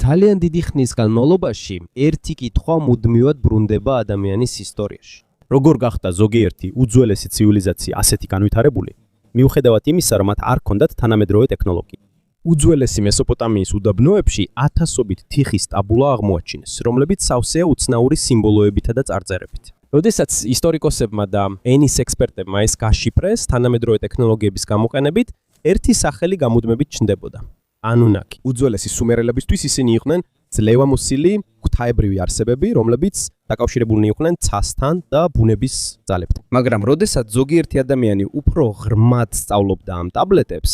ძალიან დიდი ხნის განმავლობაში ერთი კითხვა მუდმივად ბრუნდება ადამიანის ისტორიაში. როგორ გახდა ზოგიერთი უძველესი ცივილიზაცია ასეთი განვითარებული, მიუხედავად იმისა, რომ მათ არ ჰქონდათ თანამედროვე ტექნოლოგია. უძველესი მესოპოტამიის უდაბნოებში ათასობით თიხის ტაბულა აღმოაჩინეს, რომლებიც სავსეა უცნაური სიმბოლოებითა და წარწერებით. როდესაც ისტორიკოსებმა და ენის ექსპერტებმა ეს გაშიფრეს თანამედროვე ტექნოლოგიების გამოყენებით, ერთი სახელი გამუდმებით ჩნდებოდა. ანუნაკი. უძველესი სუმერელებისთვის ისინი იყვნენ ძლევამოსილი ღვთაებრივი არსებები, რომლებიც დაკავშირებულნი იყვნენ ცასთან და ბუნების ძალებთან. მაგრამ როდესაც ზოგიერთი ადამიანი უფრო ღრმად სწავლობდა ამ ტაბლეტებს,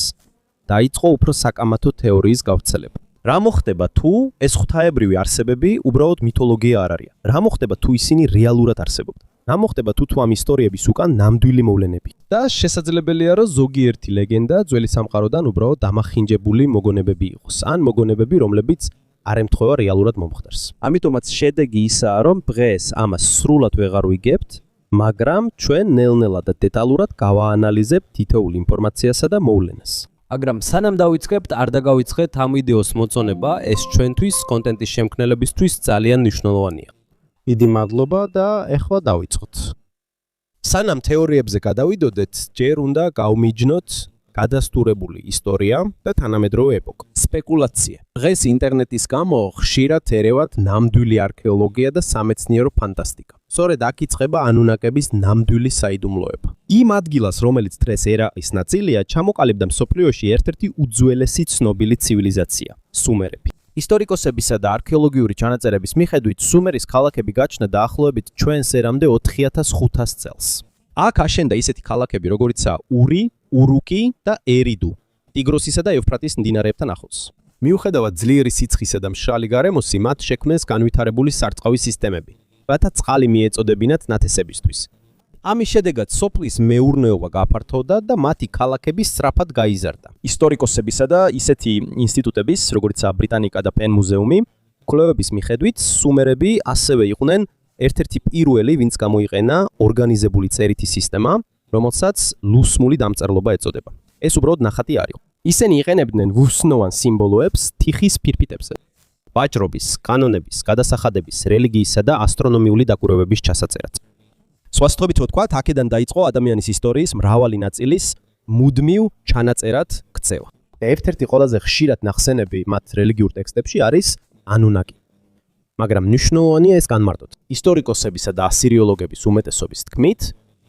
დაიწყო უფრო საკამათო თეორიის გავრცელება. რა მოხდება თუ ეს ღვთაებრივი არსებები უბრალოდ მითოლოგია არ არიან? რა მოხდება თუ ისინი რეალურად არსებობდნენ? რა მოხდება თუ ამ ისტორიების უკან ნამდვილი მოვლენები? და შესაძლებელია, რომ ზოგიერთი ლეგენდა ძველი სამყაროდან უბრალოდ დამახინჯებული მოგონებები იყოს, ან მოგონებები, რომლებიც არ ემთხვევა რეალურად მომხდარს. ამიტომაც შედეგი ისაა, რომ დღეს ამას სრულად ვეღარ ვიგებთ, მაგრამ ჩვენ ნელ-ნელა და დეტალურად გავაანალიზებთ თითოეულ ინფორმაციასა და მოვლენას. მაგრამ სანამ დავიწყებთ, არ დაგავიწყეთ ამ ვიდეოს მოწონება, ეს ჩვენთვის კონტენტის შემქმნელებისთვის ძალიან მნიშვნელოვანია. დიდი მადლობა და ეხლა დავიწყოთ. სანამ თეორიებზე გადავიდოდეთ, ჯერ უნდა გავმიჯნოთ გადასტურებული ისტორია და თანამედროვე ეპოქა. სპეკულაცია. დღეს ინტერნეტის გამო ხშირად ერევათ ნამდვილი არქეოლოგია და სამეცნიერო ფანტასტიკა. სწორედ აქ იწყება ანუნაკების ნამდვილი საიდუმლოება. იმ ადგილას, რომელიც დღეს ერაყის ნაწილია, ჩამოყალიბდა მსოფლიოში ერთ-ერთი უძველესი ცნობილი ცივილიზაცია სუმერები. ისტორიკოსებისა და არქეოლოგიური ჩანაწერების მიხედვით, სუმერის ქალაქები გაჩნდა დაახლოებით ჩვენს ერამდე 4500 წელს. აქ აშენდა ისეთი ქალაქები, როგორიცაა ური, ურუკი და ერიდუ, ტიგროსისა და ევფრატის მდინარეებთან ახლოს. მიუხედავად ძლიერი სიცხისა და მშრალი გარემოსი, მათ შექმნეს განვითარებული სარწყავი სისტემები, რათა წყალი მიეწოდებინათ ნათესებისთვის. ამის შედეგად სოფლის მეურნეობა გაფართოვდა და მათი ქალაქები სწრაფად გაიზარდა. ისტორიკოსებისა და ისეთი ინსტიტუტების, როგორიცაა ბრიტანიკა და პენ მუზეუმი, კვლევების მიხედვით, სუმერები ასევე იყვნენ ერთ-ერთი პირველი, ვინც გამოიყენა ორგანიზებული წერითი სისტემა, რომელსაც ლუსმული დამწერლობა ეწოდება. ეს უბრალოდ ნახატი არ იყო. ისინი იყენებდნენ ვუსნოვან სიმბოლოებს თიხის ფირფიტებზე. ვაჭრობის, კანონების, გადასახადების, რელიგიისა და ასტრონომიული დაკვირვებების ჩასაწერად. სხვა სიტყვებით ვთქვათ, აქედან დაიწყო ადამიანის ისტორიის მრავალი ნაწილის მუდმივ ჩანაწერად ქცევა. ერთ-ერთი ყველაზე ხშირად ნახსენები მათ რელიგიურ ტექსტებში არის ანუნაკი. მაგრამ მნიშვნელოვანია ეს განმარტოთ. ისტორიკოსებისა და ასირიოლოგების უმეტესობის თქმით,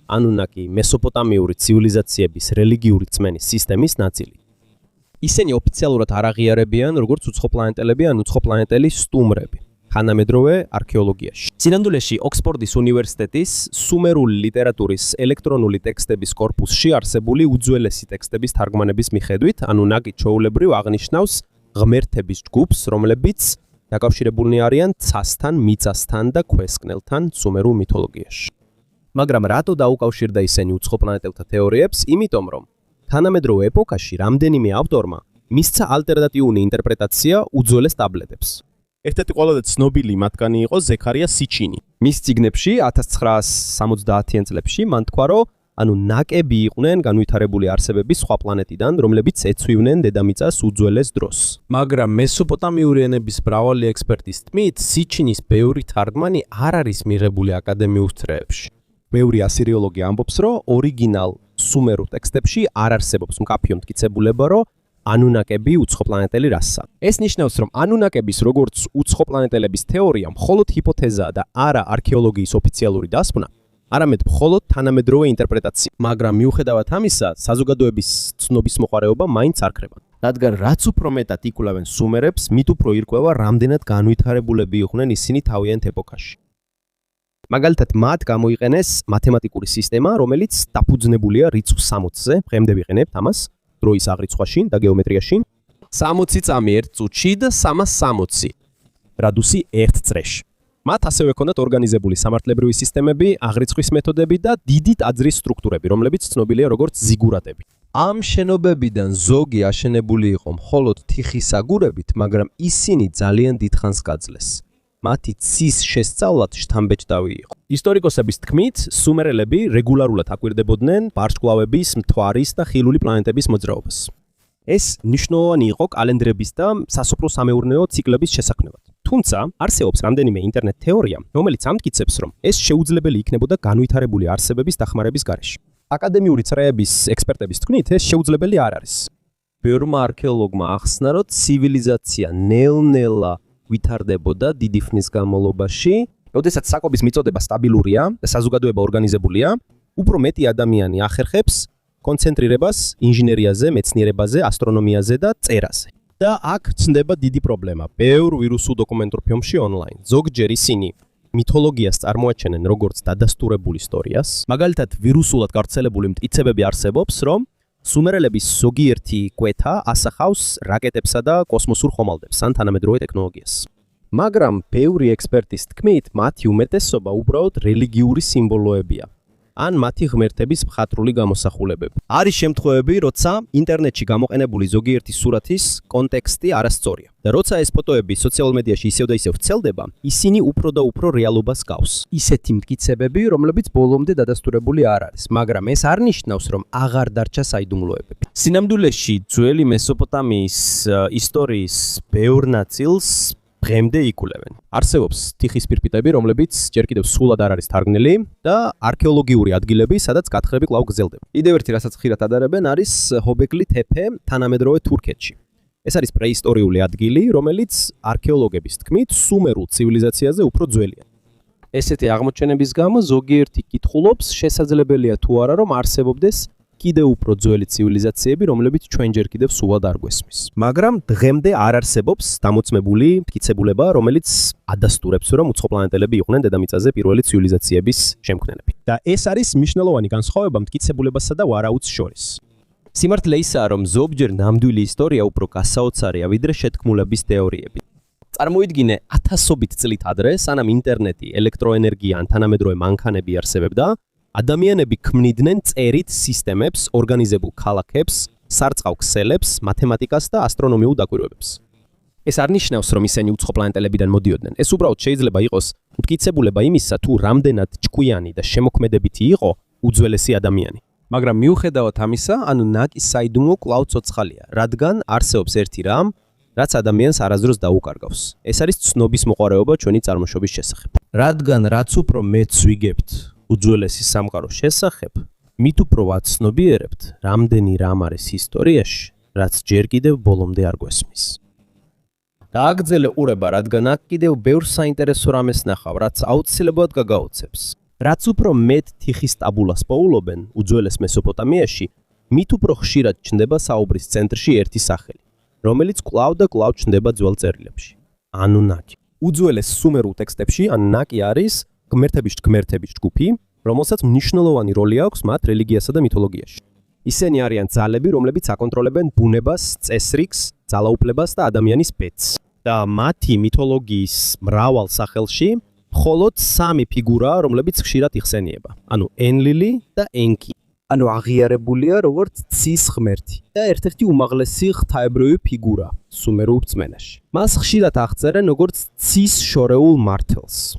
ანუნაკი მესოპოტამიური ცივილიზაციების რელიგიური რწმენის სისტემის ნაწილი. ისინი ოფიციალურად არ აღიარებიან როგორც უცხოპლანეტელები ან უცხოპლანეტელი სტუმრები. თანამედროვე არქეოლოგიაში. სინამდვილეში ოქსფორდის უნივერსიტეტის სუმერული ლიტერატურის ელექტრონული ტექსტების კორპუსში არსებული უძველესი ტექსტების თარგმანების მიხედვით, ანუნაკი ჩვეულებრივ აღნიშნავს ღმერთების ჯგუფს, რომლებიც დაკავშირებულნი არიან ცასთან, მიწასთან და ქვესკნელთან სუმერულ მითოლოგიაში. მაგრამ რატო დაუკავშირდა ისინი უცხოპლანეტელთა თეორიებს? იმიტომ რომ თანამედროვე ეპოქაში რამდენიმე ავტორმა მისცა ალტერნატიული ინტერპრეტაცია უძველეს ტაბლეტებს. ერთ-ერთი ყველაზე ცნობილი მათგანი იყო ზექარია სიჩინი. მის წიგნებში 1970-იან წლებში მან თქვა, რომ ნაკები იყვნენ განვითარებული არსებები სხვა პლანეტიდან, რომლებიც ეცვივნენ დედამიწას უძველეს დროს. მაგრამ მესოპოტამიური ენების მრავალი ექსპერტის თქმით, სიჩინის ბევრი თარგმანი არ არის მიღებული აკადემიურ წრეებში. ბევრი ასირიოლოგი ამბობს, რომ ორიგინალ სუმერულ ტექსტებში არ არსებობს მკაფიო მტკიცებულება, რომ ანუნაკები უცხოპლანეტელი რასაა. ეს ნიშნავს, რომ ანუნაკების როგორც უცხოპლანეტელების თეორია მხოლოდ ჰიპოთეზაა და არა არქეოლოგიის ოფიციალური დასკვნა, არამედ მხოლოდ თანამედროვე ინტერპრეტაცია. მაგრამ მიუხედავად ამისა, საზოგადოების ცნობის მოყარეობა მაინც არ ქრება. რადგან რაც უფრო მეტად იკვლევენ სუმერებს, მით უფრო ირკვევა, რამდენად განვითარებულები იყვნენ ისინი თავიანთ ეპოქაში. მაგალითად, მათ გამოიყენეს მათემატიკური სისტემა, რომელიც დაფუძნებულია რიცხვ 60-ზე, დღემდე ვიყენებთ ამას დროის აღრიცხვაში და გეომეტრიაში. 60 წამი 1 წუთში და 360 გრადუსი 1 წრეში. მათ ასევე ჰქონდათ ორგანიზებული სამართლებრივი სისტემები, აღრიცხვის მეთოდები და დიდი ტაძრის სტრუქტურები, რომლებიც ცნობილია როგორც ზიგურატები. ამ შენობებიდან ზოგი აშენებული იყო მხოლოდ თიხის აგურებით, მაგრამ ისინი ძალიან დიდხანს გაძლეს. მათი ცის შესწავლად შთამბეჭდავი იყო. ისტორიკოსების თქმით, სუმერელები რეგულარულად აკვირდებოდნენ ვარსკვლავების, მთვარის და ხილული პლანეტების მოძრაობას. ეს მნიშვნელოვანი იყო კალენდრების და სასოფლო-სამეურნეო ციკლების შესაქმნელად. თუმცა, არსებობს რამდენიმე ინტერნეტ თეორია, რომელიც ამტკიცებს, რომ ეს შეუძლებელი იქნებოდა განვითარებული არსებების დახმარების გარეშე. აკადემიური წრეების ექსპერტების თქმით, ეს შეუძლებელი არ არის. ბევრმა არქეოლოგმა ახსნა, რომ ცივილიზაცია ნელ-ნელა ვითარდებოდა დიდი ხნის განმავლობაში, როდესაც საკვების მიწოდება სტაბილურია და საზოგადოება ორგანიზებულია, უფრო მეტი ადამიანი ახერხებს კონცენტრირებას ინჟინერიაზე, მეცნიერებაზე, ასტრონომიაზე და წერაზე. და აქ ცნდება დიდი პრობლემა. ბევრ ვირუსულ დოკუმენტურ ფილმში ონლაინ. ზოგჯერ ისინი მითოლოგიას წარმოაჩენენ როგორც დადასტურებულ ისტორიას. მაგალითად, ვირუსულად გავრცელებული მტკიცებები არსებობს, რომ სუმერელების ზოგიერთი კვეთა ასახავს რაკეტებსა და კოსმოსურ ხომალდებს ან თანამედროვე ტექნოლოგიას. მაგრამ ბევრი ექსპერტის თქმით, მათი უმეტესობა უბრალოდ რელიგიური სიმბოლოებია. ან მათი ღმერთების მხატვრული გამოსახულებები. არის შემთხვევები, როცა ინტერნეტში გამოყენებული ზოგიერთი სურათის კონტექსტი არასწორია. და როცა ეს ფოტოები სოციალურ მედიაში ისევ და ისევ ვრცელდება, ისინი უფრო და უფრო რეალობას გავს. ისეთი მტკიცებები, რომლებიც ბოლომდე დადასტურებული არ არის, მაგრამ ეს არ ნიშნავს, რომ აღარ დარჩა საიდუმლოებები. სინამდვილეში ძველი მესოპოტამიის ისტორიის ბევრ ნაწილს დღემდე იკვლევენ. არსებობს თიხის ფირფიტები, რომლებიც ჯერ კიდევ სულად არ არის თარგმნილი და არქეოლოგიური ადგილები, სადაც გათხრები კვლავ გრძელდება. კიდევ ერთი, რასაც ხშირად ადარებენ, არის ჰობეკლი თეფე თანამედროვე თურქეთში. ეს არის პრეისტორიული ადგილი, რომელიც არქეოლოგების თქმით სუმერულ ცივილიზაციაზე უფრო ძველია. ესეთი აღმოჩენების გამო ზოგიერთი კითხულობს, შესაძლებელია თუ არა, რომ არსებობდეს კიდევ უფრო ძველი ცივილიზაციები, რომლებიც ჩვენ ჯერ კიდევ სულად არ გვესმის. მაგრამ დღემდე არ არსებობს დამოწმებული მტკიცებულება, რომელიც ადასტურებს, რომ უცხოპლანეტელები იყვნენ დედამიწაზე პირველი ცივილიზაციების შემქმნელები. და ეს არის მნიშვნელოვანი განსხვავება მტკიცებულებასა და ვარაუდს შორის. სიმართლე ისაა, რომ ზოგჯერ ნამდვილი ისტორია უფრო გასაოცარია, ვიდრე შეთქმულების თეორიები. წარმოიდგინე 1000-ობით წლით ადრე, სანამ ინტერნეტი, ელექტროენერგია ან თანამედროვე მანქანები არსებობდა, ადამიანები ქმნიდნენ წერით სისტემებს, ორგანიზებულ ქალაქებს, სარწყავ ქსელებს, მათემატიკას და ასტრონომიულ დაკვირვებებს. ეს არ ნიშნავს, რომ ისინი უცხოპლანეტელებიდან მოდიოდნენ. ეს უბრალოდ შეიძლება იყოს მტკიცებულება იმისა, თუ რამდენად ჭკვიანი და შემოქმედებითი იყო უძველესი ადამიანი. მაგრამ მიუხედავად ამისა, ანუ ნაკის საიდუმლო კვლავ ცოცხალია, რადგან არსებობს ერთი რამ, რაც ადამიანს არასდროს დაუკარგავს. ეს არის ცნობის მოყარეობა ჩვენი წარმოშობის შესახებ. რადგან რაც უფრო მეც ვიგებთ უძველესი სამყაროს შესახებ, მით უფრო ვაცნობიერებთ, რამდენი რამ არის ისტორიაში, რაც ჯერ კიდევ ბოლომდე არ გვესმის. დააგრძელე ყურება, რადგან აქ კიდევ ბევრ საინტერესო რამეს ნახავ, რაც აუცილებლად გაგაოცებს. რაც უფრო მეტ თიხის ტაბულას პოულობენ უძველეს მესოპოტამიაში, მით უფრო ხშირად ჩნდება საუბრის ცენტრში ერთი სახელი, რომელიც კვლავ და კვლავ ჩნდება ძველ წერილებში. ანუნაკი. უძველეს სუმერულ ტექსტებში ანუნაკი არის ღმერთების ჯგუფი, რომელსაც მნიშვნელოვანი როლი აქვს მათ რელიგიასა და მითოლოგიაში. ისინი არიან ძალები, რომლებიც აკონტროლებენ ბუნებას, წესრიგს, ძალაუფლებას და ადამიანის ბედს. და მათი მითოლოგიის მრავალ სახელში მხოლოდ 3 ფიგურაა, რომლებიც ხშირად იხსენიება. ანუ ენლილი და ენკი. ანუ აღიარებულია როგორც ცის ღმერთი და ერთ-ერთი უმაღლესი ღვთაებრივი ფიგურა სუმერულ რწმენაში. მას ხშირად აღწერენ როგორც ცის შორეულ მართლს.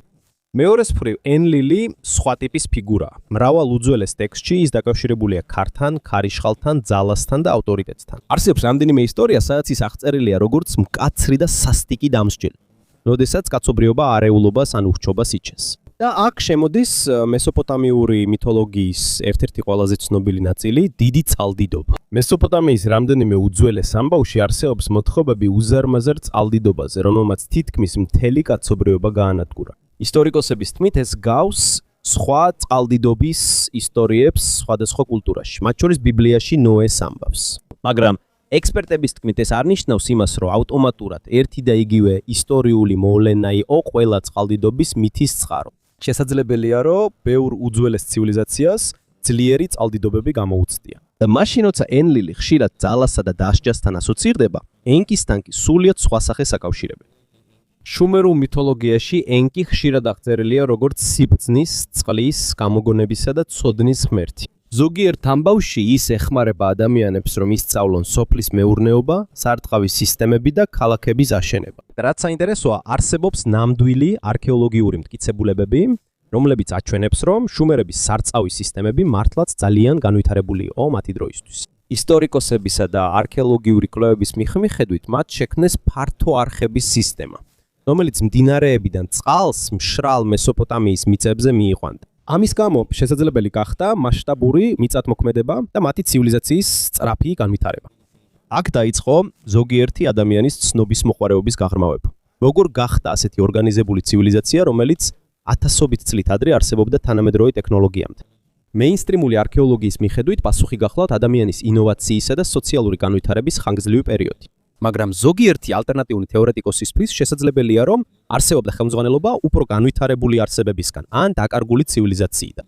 მეორეს მხრივ ენლილი სხვა ტიპის ფიგურაა. მრავალ უძველეს ტექსტში ის დაკავშირებულია ქართან, ქარიშხალთან, ძალასთან და ავტორიტეტთან. არსებობს რამდენიმე ისტორია, სადაც ის აღწერილია როგორც მკაცრი და სასტიკი დამსჯელი, როდესაც კაცობრიობა არეულობას ან უხრჩობას იჩენს. და აქ შემოდის მესოპოტამიური მითოლოგიის ერთ-ერთი ყველაზე ცნობილი ნაწილი, დიდი წყალდიდობა. მესოპოტამიის რამდენიმე უძველეს ამბავში არსებობს მოთხრობები უზარმაზარ წყალდიდობაზე, რომელმაც თითქმის მთელი კაცობრიობა გაანადგურა. ისტორიკოსების თქმით, ეს გავს სხვა წყალდიდობის ისტორიებს სხვადასხვა კულტურაში, მათ შორის ბიბლიაში ნოეს ამბავს. მაგრამ ექსპერტების თქმით, ეს არ ნიშნავს იმას, რომ ავტომატურად ერთი და იგივე ისტორიული მოვლენა იყო ყველა წყალდიდობის მითის წყარო. შესაძლებელია, რომ ბევრ უძველეს ცივილიზაციას ძლიერი წყალდიდობები გამოუცდია. და მაშინ, როცა ენლილი ხშირად ძალასა და დასჯასთან ასოცირდება, ენკისთან კი სრულიად სხვა სახეს აკავშირებენ. შუმერულ მითოლოგიაში ენკი ხშირად აღწერილია როგორც სიბრძნის, წყლის, გამოგონებისა და ცოდნის ღმერთი. ზოგიერთ ამბავში ის ეხმარება ადამიანებს, რომ ისწავლონ სოფლის მეურნეობა, სარწყავის სისტემები და ქალაქების აშენება. რაც საინტერესოა, არსებობს ნამდვილი არქეოლოგიური მტკიცებულებები, რომლებიც აჩვენებს, რომ შუმერების სარწყავის სისტემები მართლაც ძალიან განვითარებული იყო მათი დროისთვის. ისტორიკოსებისა და არქეოლოგიური კვლევების მიხედვით მათ შექმნეს ფართო არხების სისტემა, რომელიც მდინარეებიდან წყალს მშრალ მესოპოტამიის მიწებზე მიიყვანდა. ამის გამო შესაძლებელი გახდა მასშტაბური მიწათმოქმედება და მათი ცივილიზაციის სწრაფი განვითარება. აქ დაიწყო ზოგიერთი ადამიანის ცნობის მოყვარეობის გაღრმავება. როგორ გახდა ასეთი ორგანიზებული ცივილიზაცია, რომელიც ათასობით წლით ადრე არსებობდა თანამედროვე ტექნოლოგიამდე. მეინსტრიმული არქეოლოგიის მიხედვით პასუხი გახლავთ ადამიანის ინოვაციისა და სოციალური განვითარების ხანგრძლივი პერიოდი. მაგრამ ზოგიერთი ალტერნატიული თეორეტიკოსისთვის შესაძლებელია, რომ არსებობდა ხელმძღვანელობა უფრო განვითარებული არსებებისგან ან დაკარგული ცივილიზაციიდან.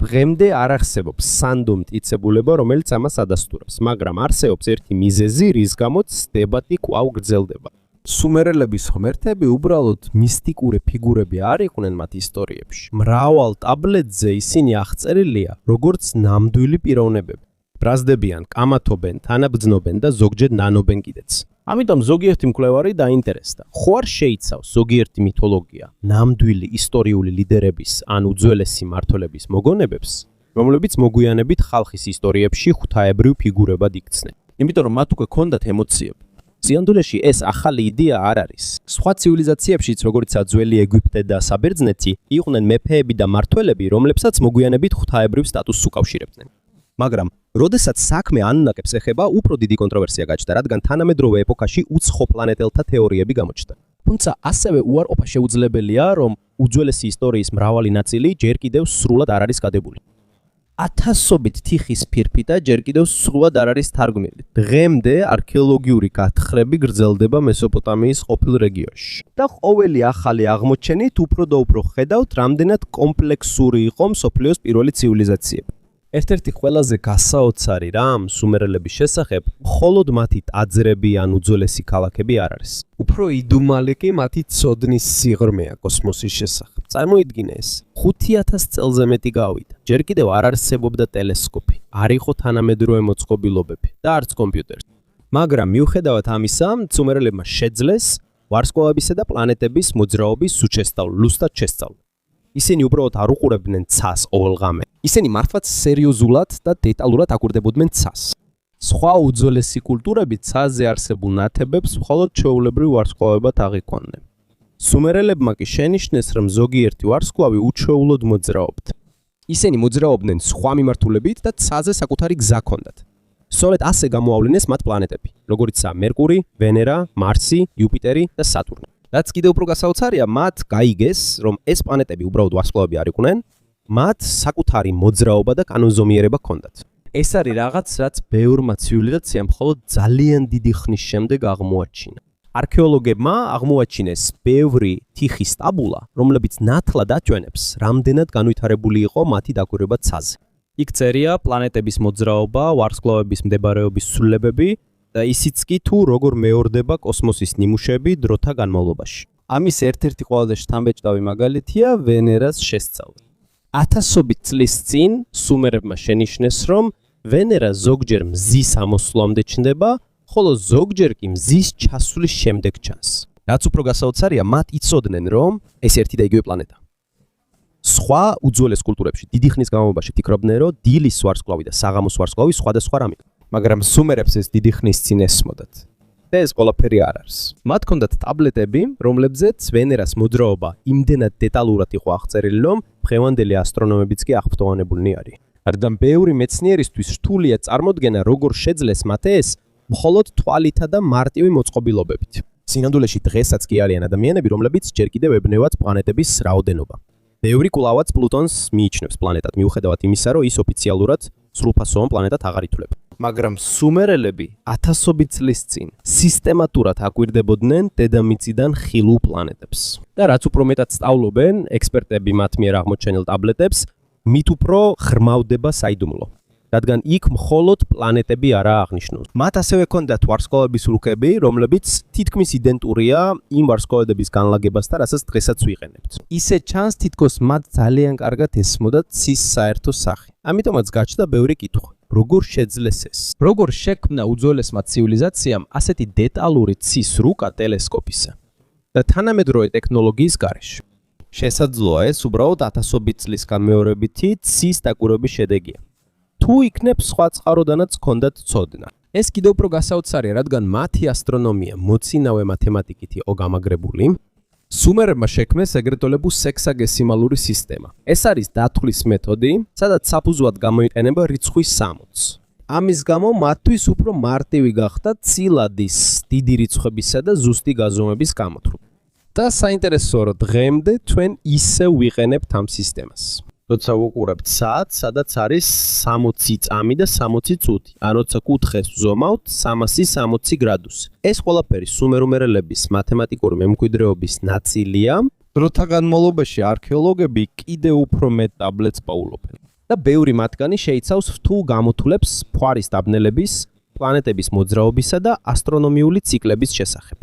დღემდე არ არსებობს სანდო მტკიცებულება, რომელიც ამას ადასტურებს, მაგრამ არსებობს ერთი მიზეზი, რის გამოც დებატი კვლავ გრძელდება. სუმერელების ღმერთები უბრალოდ მისტიკური ფიგურები არ იყვნენ მათ ისტორიებში. მრავალ ტაბლეტზე ისინი აღწერილია როგორც ნამდვილი პიროვნებები. ბრაზდებიან, კამათობენ, თანაბრძნობენ და ზოგჯერ ნანობენ კიდეც. ამიტომ ზოგიერთი მკვლევარი დაინტერესდა. ხო არ შეიცავს ზოგიერთი მითოლოგია ნამდვილი ისტორიული ლიდერების ან უძველესი მმართველების მოგონებებს, რომლებიც მოგვიანებით ხალხის ისტორიებში ღვთაებრივ ფიგურებად იქცნენ. იმიტომ რომ მათ უკვე ჰქონდათ ემოციები. სიამდვილეში ეს ახალი იდეა არ არის. სხვა ცივილიზაციებშიც, როგორიცაა ძველი ეგვიპტე და საბერძნეთი, იყვნენ მეფეები და მმართველები, რომლებსაც მოგვიანებით ღვთაებრივ სტატუსს უკავშირებდნენ. მაგრამ, როდესაც საქმე ანუნაკებს ეხება, უფრო დიდი კონტროვერსია გაჩნდა, რადგან თანამედროვე ეპოქაში უცხო პლანეტელთა თეორიები გამოჩნდა. თუმცა, ასევე უარყოფა შეუძლებელია, რომ უძველესი ისტორიის მრავალი ნაწილი ჯერ კიდევ სრულად არ არის გადებული. ათასობით თიხის ფირფიტა ჯერ კიდევ სრულად არ არის თარგმნილი. დღემდე არქეოლოგიური გათხრები გრძელდება მესოპოტამიის ყოფილ რეგიონში. და ყოველი ახალი აღმოჩენით უფრო და უფრო ხედავთ, რამდენად კომპლექსური იყო მსოფლიოს პირველი ცივილიზაციები. ერთ-ერთი ყველაზე გასაოცარი რამ სუმერელების შესახებ, მხოლოდ მათი ტაძრები ან უძველესი ქალაქები არ არის. უფრო იდუმალი კი მათი ცოდნის სიღრმეა კოსმოსის შესახებ. წარმოიდგინე ეს. 5000 წელზე მეტი გავიდა. ჯერ კიდევ არ არსებობდა ტელესკოპი, არ იყო თანამედროვე მოწყობილობები და არც კომპიუტერი. მაგრამ მიუხედავად ამისა, სუმერელებმა შეძლეს ვარსკვლავებისა და პლანეტების მოძრაობის ლუსტად შესწავლა. ისინი უბრალოდ არ უყურებდნენ ცას ყოველღამე. ისინი მართლაც სერიოზულად და დეტალურად აკვირდებოდნენ ცას. სხვა უძველესი კულტურები ცაზე არსებულ ნათებებს მხოლოდ ჩვეულებრივ ვარსკვლავებად აღიქვამდნენ. სუმერელებმა კი შენიშნეს, რომ ზოგიერთი ვარსკვლავი უჩვეულოდ მოძრაობდა. ისინი მოძრაობდნენ სხვა მიმართულებით და ცაზე საკუთარი გზა ჰქონდათ. სწორედ ასე გამოავლინეს მათ პლანეტები, როგორიცაა მერკური, ვენერა, მარსი, იუპიტერი და სატურნი. რაც კიდევ უფრო გასაოცარია, მათ გაიგეს, რომ ეს პლანეტები უბრალოდ ვარსკვლავები არ იყვნენ, მათ საკუთარი მოძრაობა და კანონზომიერება ჰქონდათ. ეს არის რაღაც, რაც ბევრმა ცივილიზაციამ მხოლოდ ძალიან დიდი ხნის შემდეგ აღმოაჩინა. არქეოლოგებმა აღმოაჩინეს ბევრი თიხის ტაბულა, რომლებიც ნათლად აჩვენებს, რამდენად განვითარებული იყო მათი დაკვირვება ცაზე. იქ წერია პლანეტების მოძრაობა, ვარსკვლავების მდებარეობის ცვლილებები და ისიც კი თუ როგორ მეორდება კოსმოსის ნიმუშები დროთა განმავლობაში. ამის ერთ-ერთი ყველაზე შთამბეჭდავი მაგალითია ვენერას შესწავლა. ათასობით წლის წინ სუმერებმა შენიშნეს, რომ ვენერა ზოგჯერ მზის ამოსვლამდე ჩნდება, ხოლო ზოგჯერ კი მზის ჩასვლის შემდეგ ჩანს. რაც უფრო გასაოცარია, მათ იცოდნენ, რომ ეს ერთი და იგივე პლანეტა. სხვა უძველეს კულტურებში დიდი ხნის განმავლობაში ფიქრობდნენ, რომ დილის ვარსკვლავი და საღამოს ვარსკვლავი სხვადასხვა რამე. მაგრამ სუმერებს ეს დიდი ხნის წინ ესმოდათ. და ეს ყველაფერი არ არის. მათ ჰქონდათ ტაბლეტები, რომლებზეც ვენერას მოძრაობა იმდენად დეტალურად იყო აღწერილი, რომ დღევანდელი ასტრონომებიც კი აღფრთოვანებულნი არის. რადგან ბევრი მეცნიერისთვის რთულია წარმოდგენა, როგორ შეძლეს მათ ეს მხოლოდ თვალითა და მარტივი მოწყობილობებით. სინამდვილეში დღესაც კი არიან ადამიანები, რომლებიც ჯერ კიდევ ებნევათ პლანეტების რაოდენობა. ბევრი კვლავაც პლუტონს მიიჩნევს პლანეტად, მიუხედავად იმისა, რომ ის ოფიციალურად სრულფასოვან პლანეტად აღარ ითვლება. მაგრამ სუმერელები ათასობით წლის წინ სისტემატურად აკვირდებოდნენ დედამიწიდან ხილულ პლანეტებს. და რაც უფრო მეტად სწავლობენ ექსპერტები მათ მიერ აღმოჩენილ ტაბლეტებს, მით უფრო ღრმავდება საიდუმლო. რადგან იქ მხოლოდ პლანეტები არაა აღნიშნული. მათ ასევე ჰქონდათ ვარსკვლავების რუქები, რომლებიც თითქმის იდენტურია იმ ვარსკვლავედების განლაგებასთან, რასაც დღესაც ვიყენებთ. ისე ჩანს, თითქოს მათ ძალიან კარგად ესმოდათ ცის საერთო სახე. ამიტომაც გაჩნდა ბევრი კითხვა. როგორ შეძლეს ეს? როგორ შექმნა უძველესმა ცივილიზაციამ ასეთი დეტალური ცის რუკა ტელესკოპისა და თანამედროვე ტექნოლოგიის გარეშე? შესაძლოა ეს უბრალოდ ათასობით წლის განმეორებითი ცის დაკვირვების შედეგია. თუ იქნებ სხვა წყაროდანაც ჰქონდათ ცოდნა. ეს კიდევ უფრო გასაოცარია, რადგან მათი ასტრონომია მოცინავე მათემატიკით იყო გამაგრებული. სუმერებმა შექმნეს ეგრეთ წოდებულ სექსაგესიმალური სისტემა. ეს არის დათვლის მეთოდი, სადაც საფუძვლად გამოიყენება რიცხვის 60. ამის გამო მათთვის უფრო მარტივი გახდა ცილადის, დიდი რიცხვებისა და ზუსტი გაზომების გამოთვლა. და საინტერესოა, რომ დღემდე ჩვენ ისევ ვიყენებთ ამ სისტემას. როცა ვუყურებთ საათს, სადაც არის 60 წამი და 60 წუთი, ან როცა კუთხეს ვზომავთ 360 გრადუსი. ეს ყველაფერი სუმერელების მათემატიკური მემკვიდრეობის ნაწილია. დროთა განმავლობაში არქეოლოგები კიდევ უფრო მეტ ტაბლეტს პაულობენ. და ბევრი მათგანი შეიცავს რთულ გამოთვლებს ფუარის დაბნელების, პლანეტების მოძრაობისა და ასტრონომიული ციკლების შესახებ.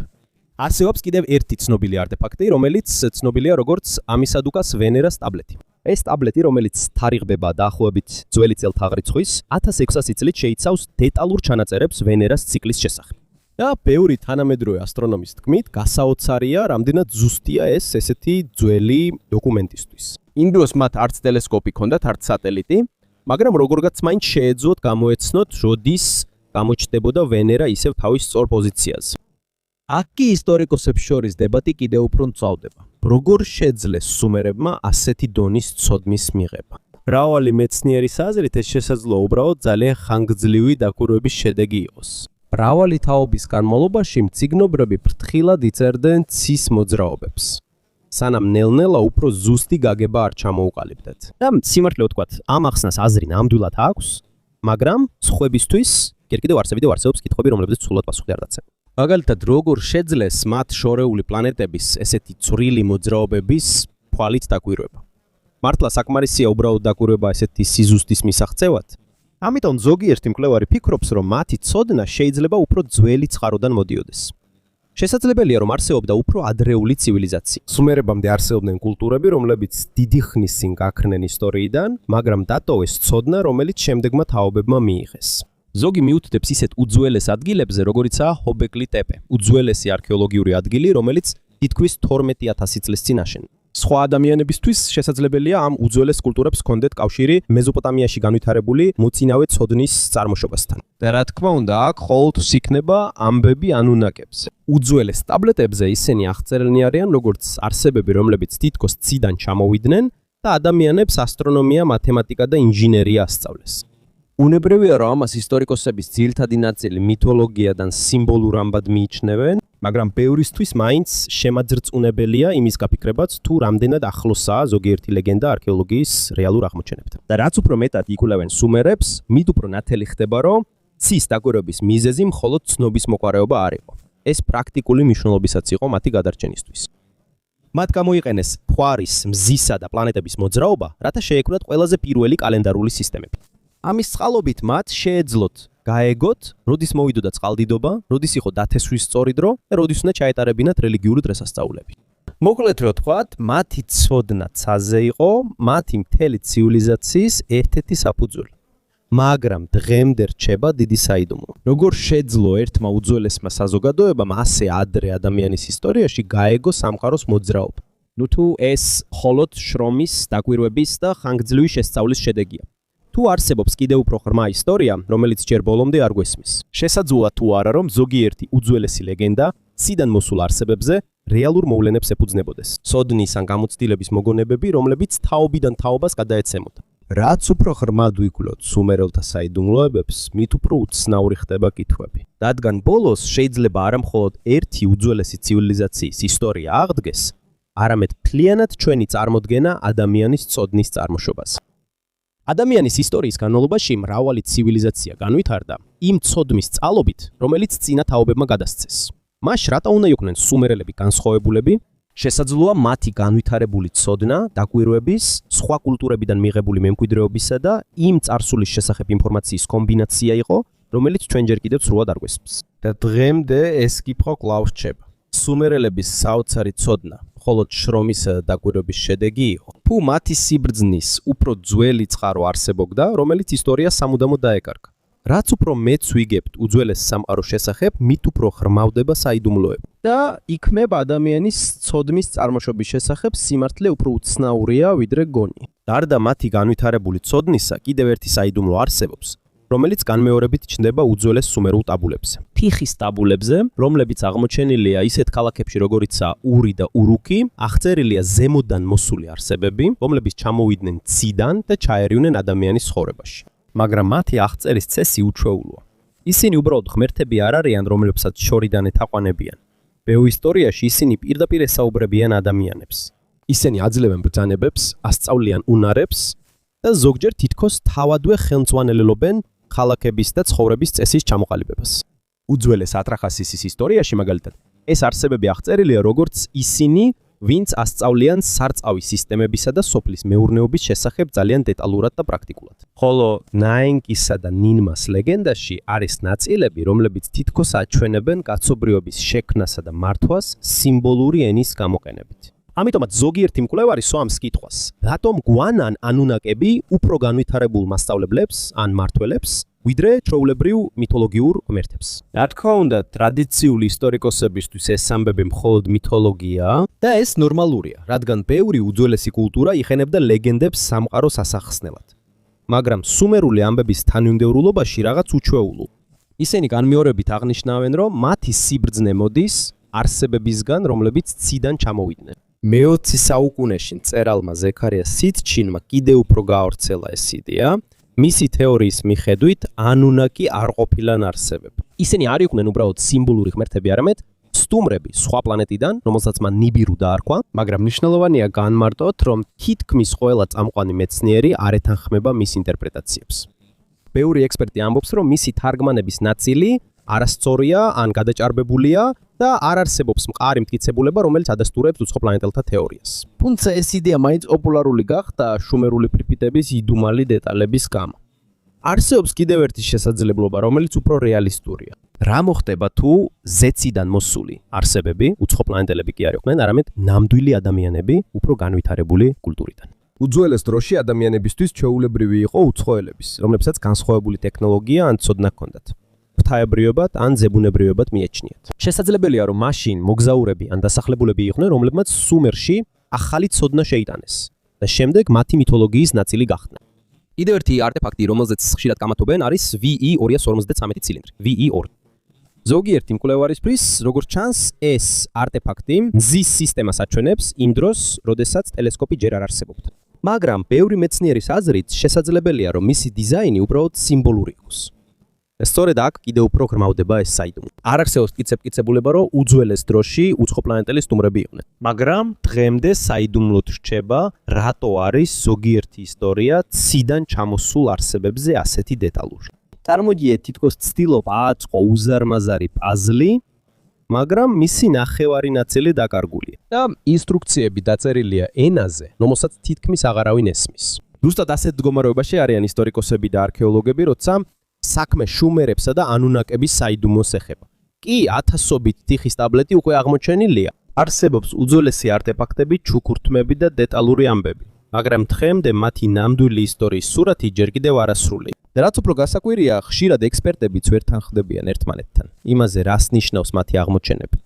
არსებობს კიდევ ერთი ცნობილი არტეფაქტი, რომელიც ცნობილია როგორც ამისადუკას ვენერას ტაბლეტი. ეს ტაბლეტი, რომელიც თარიღდება დაახლოებით ძველი წელთაღრიცხვის 1600 წლით შეიცავს დეტალურ ჩანაწერებს ვენერას ციკლის შესახებ. და ბევრი თანამედროვე ასტრონომის თქმით, გასაოცარია, რამდენად ზუსტია ეს ესეთი ძველი დოკუმენტისთვის. იმ დროს მათ არც ტელესკოპი ჰქონდათ, არც სატელიტი, მაგრამ როგორღაც მაინც შეეძლოთ გამოეცნოთ, როდის გამოჩნდებოდა ვენერა ისევ თავის სწორ პოზიციაზე. აქ კი ისტორიკოსებს შორის დებატი კიდევ უფრო მწვავდება. როგორ შეძლეს სუმერებმა ასეთი დონის ცოდნის მიღება? მრავალი მეცნიერის აზრით ეს შესაძლოა უბრალოდ ძალიან ხანგრძლივი დაკვირვების შედეგი იყოს. მრავალი თაობის განმავლობაში მწიგნობრები ფრთხილად იწერდნენ ცის მოძრაობებს. სანამ ნელ-ნელა უფრო ზუსტი გაგება არ ჩამოუყალიბდათ. და სიმართლე ვთქვათ, ამ ახსნას აზრი ნამდვილად აქვს, მაგრამ სხვებისთვის კიდევ არსებობს კითხვები, რომლებზეც სრულად პასუხი არ დაცემ. მაგალითად, როგორ შეძლეს მათ შორეული პლანეტების ესეთი წვრილი მოძრაობების თვალით დაკვირვება? მართლა საკმარისია უბრალოდ დაკვირვება ესეთი სიზუსტის მისაღწევად? ამიტომ ზოგიერთი მკვლევარი ფიქრობს, რომ მათი ცოდნა შეიძლება უფრო ძველი წყაროდან მოდიოდეს. შესაძლებელია, რომ არსებობდა უფრო ადრეული ცივილიზაცია. სუმერებამდე არსებობდნენ კულტურები, რომლებიც დიდი ხნის წინ გაქრნენ ისტორიიდან, მაგრამ დატოვეს ცოდნა, რომელიც შემდეგმა თაობებმა მიიღეს. ზოგი მიუთითებს ისეთ უძველეს ადგილებზე, როგორიცაა ჰობეკლი ტეპე, უძველესი არქეოლოგიური ადგილი, რომელიც თითქმის 12000 წლის წინ აშენდა. სხვა ადამიანებისთვის შესაძლებელია ამ უძველეს კულტურებს ჰქონდეთ კავშირი მეზოპოტამიაში განვითარებული მოცინავე ცოდნის წარმოშობასთან. და რა თქმა უნდა, აქ ყოველთვის იქნება ამბები ანუნაკებზე. უძველეს ტაბლეტებზე ისინი აღწერილნი არიან როგორც არსებები, რომლებიც თითქოს ციდან ჩამოვიდნენ და ადამიანებს ასტრონომია, მათემატიკა და ინჟინერია ასწავლეს. უნებრივია, რომ ამას ისტორიკოსების ძირითადი ნაწილი მითოლოგიიდან სიმბოლურ ამბად მიიჩნევენ, მაგრამ ბევრისთვის მაინც შემაძრწუნებელია იმის გაფიქრებაც, თუ რამდენად ახლოსაა ზოგიერთი ლეგენდა არქეოლოგიის რეალურ აღმოჩენებთან. და რაც უფრო მეტად იკვლევენ სუმერებს, მით უფრო ნათელი ხდება, რომ ცის დაკვირვების მიზეზი მხოლოდ ცნობის მოყარეობა არ იყო. ეს პრაქტიკული მნიშვნელობისაც იყო მათი გადარჩენისთვის. მათ გამოიყენეს ფუარის, მზისა და პლანეტების მოძრაობა, რათა შეექმნათ ყველაზე პირველი კალენდარული სისტემები. ამის წყალობით მათ შეეძლოთ გაეგოთ, როდის მოვიდოდა წყალდიდობა, როდის იყო დათესვის სწორი დრო და როდის უნდა ჩაეტარებინათ რელიგიური დღესასწაულები. მოკლედ რო ვთქვათ, მათი ცოდნა ცაზე იყო მათი მთელი ცივილიზაციის ერთ-ერთი საფუძველი. მაგრამ დღემდე რჩება დიდი საიდუმლო. როგორ შეძლო ერთმა უძველესმა საზოგადოებამ ასე ადრე ადამიანის ისტორიაში გაეგო სამყაროს მოძრაობა? ნუ თუ ეს მხოლოდ შრომის, დაკვირვების და ხანგრძლივი შესწავლის შედეგია. თუ არსებობს კიდევ უფრო ღრმა ისტორია, რომელიც ჯერ ბოლომდე არ გვესმის. შესაძლოა თუ არა, რომ ზოგიერთი უძველესი ლეგენდა ციდან მოსულ არსებებზე რეალურ მოვლენებს ეფუძნებოდეს. ცოდნის ან გამოცდილების მოგონებები, რომლებიც თაობიდან თაობას გადაეცემოდა. რაც უფრო ღრმად ვიკვლევთ სუმერელთა საიდუმლოებებს, მით უფრო უცნაური ხდება კითხვები. რადგან ბოლოს შეიძლება არა მხოლოდ ერთი უძველესი ცივილიზაციის ისტორია აღდგეს, არამედ მთლიანად ჩვენი წარმოდგენა ადამიანის ცოდნის წარმოშობაზე. ადამიანის ისტორიის განმავლობაში მრავალი ცივილიზაცია განვითარდა იმ ცოდნის წყალობით, რომელიც წინა თაობებმა გადასცეს. მას რატა უნდა იყვნენ სუმერელები განსხვავებულები? შესაძლოა მათი განვითარებული ცოდნა, დაკვირვების, სხვა კულტურებიდან მიღებული მემკვიდრეობისა და იმ წარსულის შესახებ ინფორმაციის კომბინაცია იყო, რომელიც ჩვენ ჯერ კიდევ სრულად არ გვესმის. და დღემდე ეს კითხვა კვლავ რჩება. სუმერელების საოცარი ცოდნა მხოლოდ შრომისა და დაკვირვების შედეგი იყო. თუ მათი სიბრძნის უფრო ძველი წყარო არსებობდა, რომელიც ისტორიას სამუდამოდ დაეკარგა. რაც უფრო მეც ვიგებთ უძველეს სამყაროს შესახებ, მით უფრო ღრმავდება საიდუმლოება. და იქმნება ადამიანის ცოდნის წარმოშობის შესახებ სიმართლე უფრო უცნაურია, ვიდრე გონი. გარდა მათი განვითარებული ცოდნისა, კიდევ ერთი საიდუმლო არსებობს, რომელიც განმეორებით ჩნდება უძველეს სუმერულ ტაბულებზე. თიხის ტაბულებზე, რომლებიც აღმოჩენილია ისეთ ქალაქებში, როგორიცაა ური და ურუკი, აღწერილია ზემოდან მოსული არსებები, რომლებიც ჩამოვიდნენ ციდან და ჩაერივნენ ადამიანის ცხოვრებაში. მაგრამ მათი აღწერის წესი უჩვეულოა. ისინი უბრალოდ ღმერთები არ არიან, რომლებსაც შორიდან ეთაყვანებიან. ბევრ ისტორიაში ისინი პირდაპირ ესაუბრებიან ადამიანებს. ისინი აძლევენ ბრძანებებს, ასწავლიან უნარებს და ზოგჯერ თითქოს თავადვე ხელმძღვანელობენ ქალაქების და ცხოვრების წესის ჩამოყალიბებას. უძველეს ატრახასისის ისტორიაში მაგალითად ეს არსებები აღწერილია როგორც ისინი, ვინც ასწავლიან სარწავი სისტემებისა და სოფლის მეურნეობის შესახებ ძალიან დეტალურად და პრაქტიკულად. ხოლო ნაენკისა და ნინმას ლეგენდაში არის ნაწილები, რომლებიც თითქოს აჩვენებენ კაცობრიობის შექმნასა და მართვას სიმბოლური ენის გამოყენებით. ამიტომაც ზოგიერთი მკვლევარი სვამს კითხვას, რატომ გვანან ანუნაკები უფრო განვითარებულ მასწავლებლებს ან მართველებს, ვიდრე ჩვეულებრივ მითოლოგიურ ღმერთებს. რა თქმა უნდა, ტრადიციული ისტორიკოსებისთვის ეს ამბები მხოლოდ მითოლოგიაა და ეს ნორმალურია, რადგან ბევრი უძველესი კულტურა იხენებდა ლეგენდებს სამყაროს ასახსნელად. მაგრამ სუმერული ამბების თანმიმდევრულობაში რაღაც უჩვეულო. ისინი განმეორებით აღნიშნავენ, რომ მათი სიბრძნე მოდის არსებებისგან, რომლებიც ციდან ჩამოვიდნენ. მე-20 საუკუნეში მწერალმა ზექარია სიტჩინმა კიდევ უფრო გაავრცელა ეს იდეა. მისი თეორიის მიხედვით ანუნაკი არ ყოფილან არსებები. ისინი არ იყვნენ უბრალოდ სიმბოლური ღმერთები, არამედ სტუმრები სხვა პლანეტიდან, რომელსაც მან ნიბირუ დაარქვა, მაგრამ მნიშვნელოვანია განმარტოთ, რომ თითქმის ყველა წამყვანი მეცნიერი არ ეთანხმება მის ინტერპრეტაციებს. ბევრი ექსპერტი ამბობს, რომ მისი თარგმანების ნაწილი არასწორია ან გადაჭარბებულია და არ არსებობს მყარი მტკიცებულება, რომელიც ადასტურებს უცხო პლანეტელთა თეორიას. თუმცა ეს იდეა მაინც პოპულარული გახდა შუმერული ფრიფიტების იდუმალი დეტალების გამო. არსებობს კიდევ ერთი შესაძლებლობა, რომელიც უფრო რეალისტურია. რა მოხდება თუ ზეციდან მოსული არსებები, უცხო პლანეტელები კი არ იყვნენ, არამედ ნამდვილი ადამიანები, უფრო განვითარებული კულტურიდან. უძველეს დროში ადამიანებისთვის ჩვეულებრივი იყო უცხოელების, რომლებსაც განსხვავებული ტექნოლოგია ან ცოდნა ჰქონდათ. ღვთაებრიობად ან ზებუნებრივად მიეჩნიათ. შესაძლებელია, რომ მაშინ მოგზაურები ან დასახლებულები იყვნენ, რომლებმაც სუმერში ახალი ცოდნა შეიტანეს და შემდეგ მათი მითოლოგიის ნაწილი გახდნენ. კიდევ ერთი არტეფაქტი, რომელზეც ხშირად კამათობენ, არის VE-253 ცილინდრი, VE-2. ზოგიერთი მკვლევარისთვის, როგორც ჩანს, ეს არტეფაქტი მზის სისტემას აჩვენებს იმ დროს, როდესაც ტელესკოპი ჯერ არ არსებობდა. მაგრამ ბევრი მეცნიერის აზრით შესაძლებელია, რომ მისი დიზაინი უბრალოდ სიმბოლური იყოს. სწორედ აქ კიდევ უფრო ღრმავდება ეს საიდუმლო. არ არსებობს მტკიცებულება, რომ უძველეს დროში უცხოპლანეტელი სტუმრები იყვნენ. მაგრამ დღემდე საიდუმლოდ რჩება, რატო არის ზოგიერთი ისტორია ციდან ჩამოსულ არსებებზე ასეთი დეტალური. წარმოგიდგენთ, თითქოს ცდილობა აწყო უზარმაზარი პაზლი, მაგრამ მისი ნახევარი ნაწილი დაკარგულია და ინსტრუქციები დაწერილია ენაზე, რომელსაც თითქმის აღარავინ ესმის. ზუსტად ასეთ მდგომარეობაში არიან ისტორიკოსები და არქეოლოგები, როცა საქმე შუმერებსა და ანუნაკების საიდუმლოს ეხება. კი, ათასობით თიხის ტაბლეტი უკვე აღმოჩენილია. არსებობს უძველესი არტეფაქტები, ჩუქურთმები და დეტალური ამბები. მაგრამ დღემდე მათი ნამდვილი ისტორიის სურათი ჯერ კიდევ არასრულია. და რაც უფრო გასაკვირია, ხშირად ექსპერტებიც ვერ თანხმდებიან ერთმანეთთან. იმაზე, რას ნიშნავს მათი აღმოჩენები.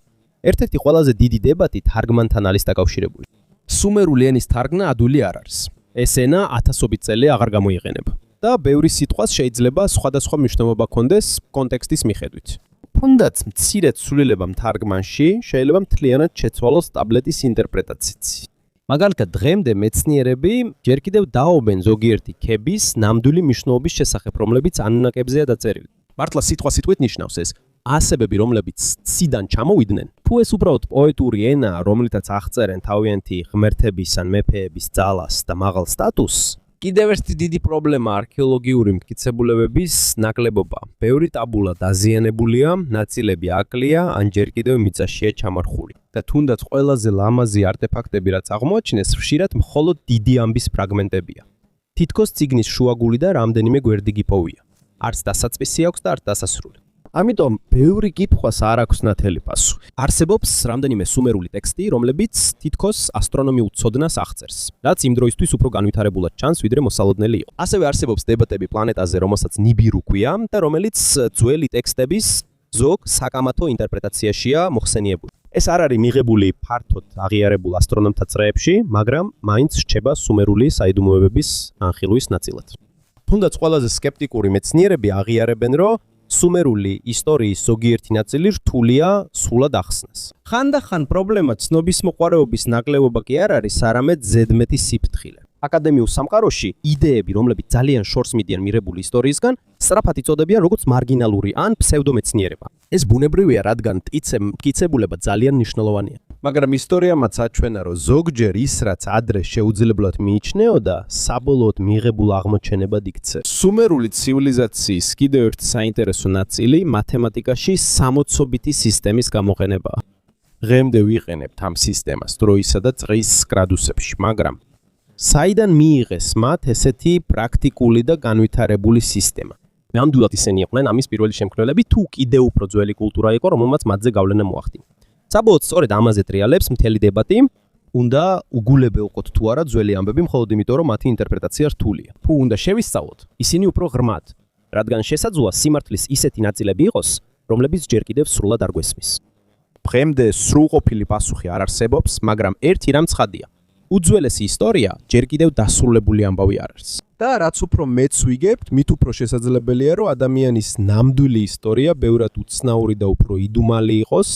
ერთ-ერთი ყველაზე დიდი დებატი თარგმანთან არის დაკავშირებული. სუმერული ენის თარგმნა ადვილი არ არის. ეს ენა ათასობით წელი აღარ გამოიყენება. და ბევრი სიტყვას შეიძლება სხვადასხვა მნიშვნელობა ჰქონდეს კონტექსტის მიხედვით. თუნდაც მცირე ცვლილება თარგმანში შეიძლება მთლიანად შეცვალოს ტაბლეტის ინტერპრეტაციით. მაგალითად, დღემდე მეცნიერები ჯერ კიდევ დაობენ ზოგიერთი ქების ნამდვილი მნიშვნელობის შესახებ, რომლებიც ანუნაკებზეა დაწერილი. მართლა სიტყვასიტყვით ნიშნავს ეს ასებები, რომლებიც ციდან ჩამოვიდნენ, თუ ეს უბრალოდ პოეტური ენაა, რომლითაც აღწერენ თავიანთი ღმერთების ან მეფეების ძალას და მაღალ სტატუსს. კიდევ ერთი დიდი პრობლემა არქეოლოგიური მტკიცებულებების ნაკლებობა. ბევრი ტაბულა დაზიანებულია, ნაწილები აკლია, ან ჯერ კიდევ მიწაშია ჩამარხული. და თუნდაც ყველაზე ლამაზი არტეფაქტები, რაც აღმოაჩინეს, ხშირად მხოლოდ დიდი ამბის ფრაგმენტებია. თითქოს წიგნის შუაგული და რამდენიმე გვერდი გიფოვია. არც დასაწყისი აქვს და არც დასასრული. ამიტომ ბევრი კითხვას არ აქვს ნათელი პასუხი. არსებობს რამდენიმე სუმერული ტექსტი, რომლებიც თითქოს ასტრონომიულ ცოდნას აღწერს, რაც იმ დროისთვის უფრო განვითარებულად ჩანს, ვიდრე მოსალოდნელი იყო. ასევე არსებობს დებატები პლანეტაზე, რომელსაც ნიბირუ ქვია და რომელიც ძველი ტექსტების ზოგ საკამათო ინტერპრეტაციაშია მოხსენიებული. ეს არ არის მიღებული ფართოდ აღიარებულ ასტრონომთა წრეებში, მაგრამ მაინც რჩება სუმერული საიდუმლოებების ანხილვის ნაწილად. თუნდაც ყველაზე სკეპტიკური მეცნიერები აღიარებენ, რომ სუმერული ისტორიის ზოგიერთი ნაწილი რთულია სრულად ახსნას. ხანდახან პრობლემა ცნობის მოყვარეობის ნაკლებობა კი არ არის, არამედ ზედმეტი სიფრთხილე. აკადემიურ სამყაროში იდეები, რომლებიც ძალიან შორს მიდიან მიღებული ისტორიისგან, სწრაფად იწოდებიან როგორც მარგინალური ან ფსევდომეცნიერება. ეს ბუნებრივია, რადგან მტკიცებულება ძალიან მნიშვნელოვანია. მაგრამ ისტორიამაც აჩვენა, რომ ზოგჯერ ის, რაც ადრე შეუძლებლად მიიჩნეოდა, საბოლოოდ მიღებულ აღმოჩენებად იქცე. სუმერული ცივილიზაციის კიდევ ერთი საინტერესო ნაწილი მათემატიკაში სამოცობითი სისტემის გამოყენებაა. დღემდე ვიყენებთ ამ სისტემას დროისა და წრის გრადუსებში, მაგრამ საიდან მიიღეს მათ ესეთი პრაქტიკული და განვითარებული სისტემა? ნამდვილად ისინი იყვნენ ამის პირველი შემქმნელები, თუ კიდევ უფრო ძველი კულტურა იყო, რომელმაც მათზე გავლენა მოახდინა. საბოლოოდ სწორედ ამაზე ტრიალებს მთელი დებატი, უნდა უგულებელყოთ თუ არა ძველი ამბები, მხოლოდ იმიტომ, რომ მათი ინტერპრეტაცია რთულია. თუ უნდა შევისწავლოთ, ისინი უფრო ღრმად, რადგან შესაძლოა სიმართლის ისეთი ნაწილები იყოს, რომლებიც ჯერ კიდევ სრულად არ გვესმის. დღემდე სრულყოფილი პასუხი არ არსებობს, მაგრამ ერთი რამ ცხადია. უძველესი ისტორია ჯერ კიდევ დასრულებული ამბავი არ არის. და რაც უფრო მეც ვიგებთ, მით უფრო შესაძლებელია, რომ ადამიანის ნამდვილი ისტორია ბევრად უცნაური და უფრო იდუმალი იყოს,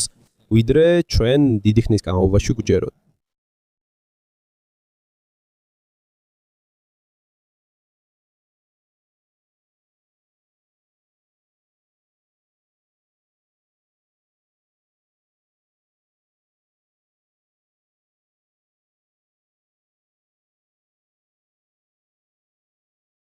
ვიდრე ჩვენ დიდი ხნის განმავლობაში გვჯეროთ.